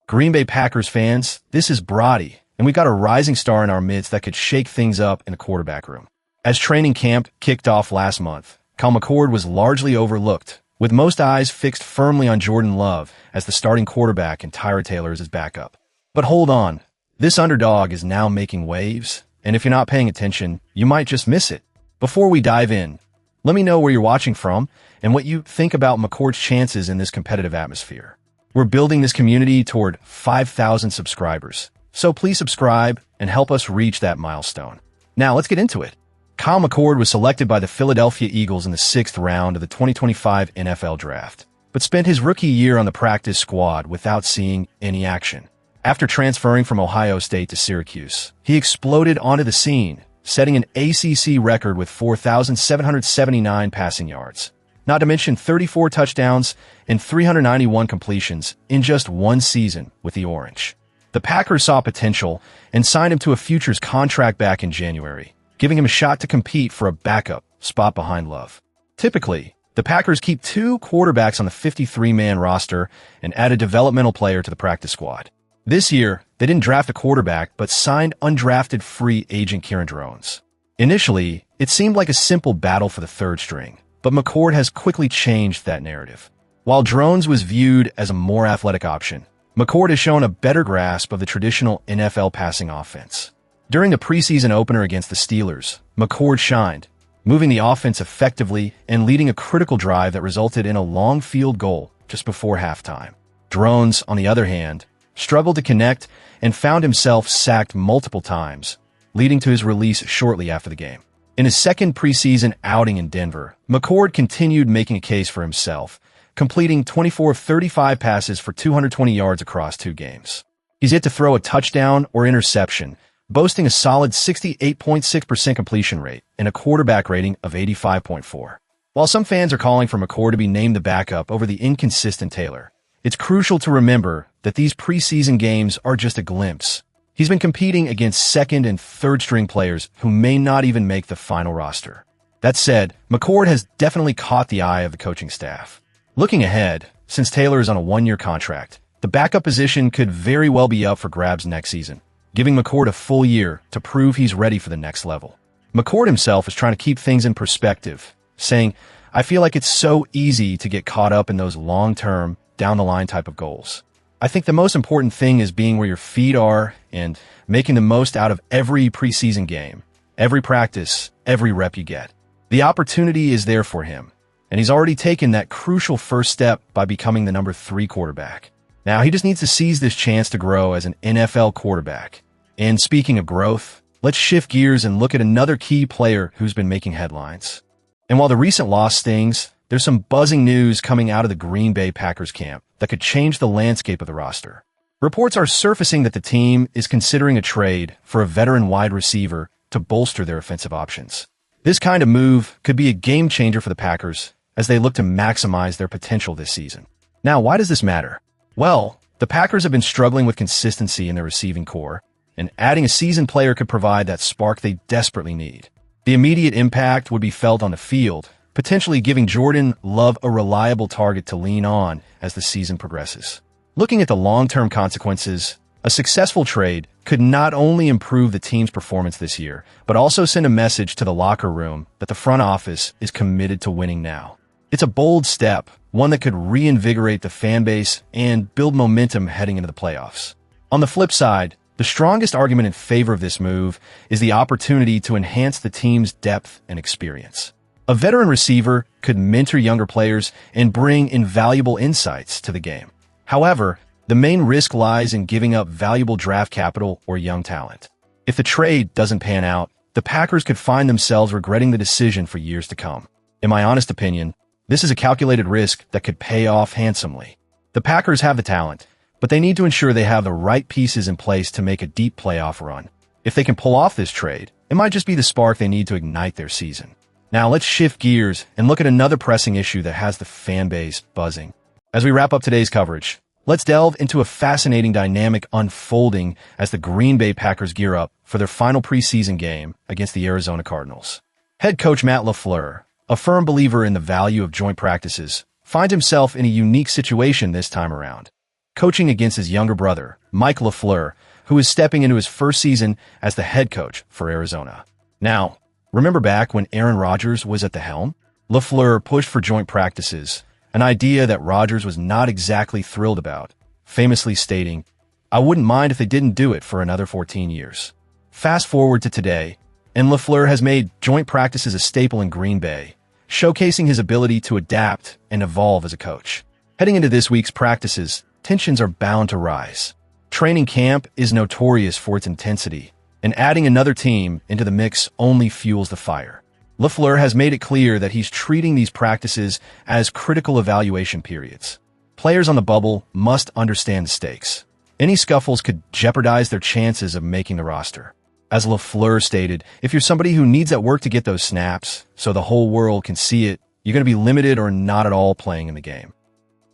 Green Bay Packers fans, this is Brody, and we got a rising star in our midst that could shake things up in the quarterback room. As training camp kicked off last month, Kyle McCord was largely overlooked, with most eyes fixed firmly on Jordan Love as the starting quarterback and Tyrod Taylor as his backup. But hold on, this underdog is now making waves, and if you're not paying attention, you might just miss it. Before we dive in, let me know where you're watching from and what you think about McCord's chances in this competitive atmosphere. We're building this community toward 5,000 subscribers, so please subscribe and help us reach that milestone. Now let's get into it. Kyle McCord was selected by the Philadelphia Eagles in the 6th round of the 2025 NFL Draft, but spent his rookie year on the practice squad without seeing any action. After transferring from Ohio State to Syracuse, he exploded onto the scene, setting an ACC record with 4,779 passing yards, not to mention 34 touchdowns and 391 completions in just one season with the Orange. The Packers saw potential and signed him to a futures contract back in January, giving him a shot to compete for a backup spot behind Love. Typically, the Packers keep 2 quarterbacks on the 53-man roster and add a developmental player to the practice squad. This year, they didn't draft a quarterback but signed undrafted free agent Kieran Drones. Initially, it seemed like a simple battle for the 3rd string, but McCord has quickly changed that narrative. While Drones was viewed as a more athletic option, McCord has shown a better grasp of the traditional NFL passing offense. During the preseason opener against the Steelers, McCord shined, moving the offense effectively and leading a critical drive that resulted in a long field goal just before halftime. Drones, on the other hand, struggled to connect and found himself sacked multiple times, leading to his release shortly after the game. In his second preseason outing in Denver, McCord continued making a case for himself, completing 24 of 35 passes for 220 yards across 2 games. He's yet to throw a touchdown or interception, boasting a solid 68.6% completion rate and a quarterback rating of 85.4. While some fans are calling for McCord to be named the backup over the inconsistent Taylor, it's crucial to remember that these preseason games are just a glimpse. He's been competing against 2nd and 3rd string players who may not even make the final roster. That said, McCord has definitely caught the eye of the coaching staff. Looking ahead, since Taylor is on a 1-year contract, the backup position could very well be up for grabs next season, giving McCord a full year to prove he's ready for the next level. McCord himself is trying to keep things in perspective, saying, "I feel like it's so easy to get caught up in those long-term, down-the-line type of goals. I think the most important thing is being where your feet are and making the most out of every preseason game, every practice, every rep you get." The opportunity is there for him, and he's already taken that crucial first step by becoming the number 3 quarterback. Now, he just needs to seize this chance to grow as an NFL quarterback. And speaking of growth, let's shift gears and look at another key player who's been making headlines. And while the recent loss stings, there's some buzzing news coming out of the Green Bay Packers camp that could change the landscape of the roster. Reports are surfacing that the team is considering a trade for a veteran wide receiver to bolster their offensive options. This kind of move could be a game changer for the Packers as they look to maximize their potential this season. Now, why does this matter? Well, the Packers have been struggling with consistency in their receiving core, and adding a seasoned player could provide that spark they desperately need. The immediate impact would be felt on the field, potentially giving Jordan Love a reliable target to lean on as the season progresses. Looking at the long-term consequences, a successful trade could not only improve the team's performance this year, but also send a message to the locker room that the front office is committed to winning now. It's a bold step, one that could reinvigorate the fan base and build momentum heading into the playoffs. On the flip side, the strongest argument in favor of this move is the opportunity to enhance the team's depth and experience. A veteran receiver could mentor younger players and bring invaluable insights to the game. However, the main risk lies in giving up valuable draft capital or young talent. If the trade doesn't pan out, the Packers could find themselves regretting the decision for years to come. In my honest opinion, this is a calculated risk that could pay off handsomely. The Packers have the talent, but they need to ensure they have the right pieces in place to make a deep playoff run. If they can pull off this trade, it might just be the spark they need to ignite their season. Now let's shift gears and look at another pressing issue that has the fan base buzzing. As we wrap up today's coverage, let's delve into a fascinating dynamic unfolding as the Green Bay Packers gear up for their final preseason game against the Arizona Cardinals. Head coach Matt LaFleur, a firm believer in the value of joint practices, finds himself in a unique situation this time around. coaching against his younger brother, Mike LaFleur, who is stepping into his first season as the head coach for Arizona. Now, remember back when Aaron Rodgers was at the helm? LaFleur pushed for joint practices, an idea that Rodgers was not exactly thrilled about, famously stating, "I wouldn't mind if they didn't do it for another 14 years. Fast forward to today, and LaFleur has made joint practices a staple in Green Bay, showcasing his ability to adapt and evolve as a coach. Heading into this week's practices, tensions are bound to rise. Training camp is notorious for its intensity, and adding another team into the mix only fuels the fire. LaFleur has made it clear that he's treating these practices as critical evaluation periods. Players on the bubble must understand the stakes. Any scuffles could jeopardize their chances of making the roster. As LaFleur stated, if you're somebody who needs that work to get those snaps so the whole world can see it, you're going to be limited or not at all playing in the game.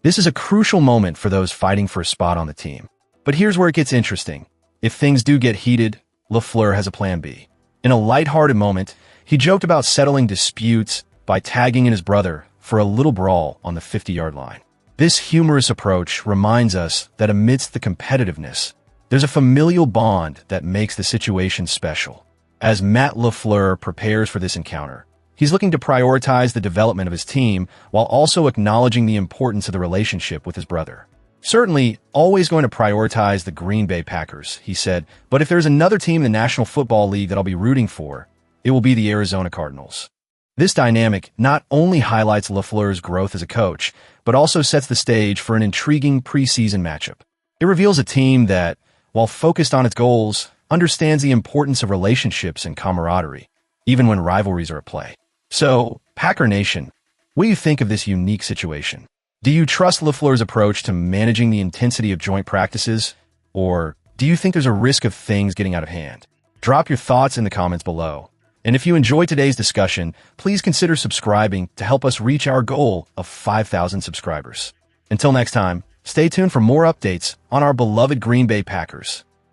This is a crucial moment for those fighting for a spot on the team. But here's where it gets interesting. If things do get heated, LaFleur has a plan B. In a lighthearted moment, he joked about settling disputes by tagging in his brother for a little brawl on the 50-yard line. This humorous approach reminds us that amidst the competitiveness, there's a familial bond that makes the situation special. As Matt LaFleur prepares for this encounter, he's looking to prioritize the development of his team while also acknowledging the importance of the relationship with his brother. Certainly, always going to prioritize the Green Bay Packers, he said, but if there's another team in the National Football League that I'll be rooting for, it will be the Arizona Cardinals. This dynamic not only highlights LaFleur's growth as a coach, but also sets the stage for an intriguing preseason matchup. It reveals a team that, while focused on its goals, understands the importance of relationships and camaraderie, even when rivalries are at play. So, Packer Nation, what do you think of this unique situation? Do you trust LaFleur's approach to managing the intensity of joint practices? Or do you think there's a risk of things getting out of hand? Drop your thoughts in the comments below. And if you enjoyed today's discussion, please consider subscribing to help us reach our goal of 5,000 subscribers. Until next time, stay tuned for more updates on our beloved Green Bay Packers.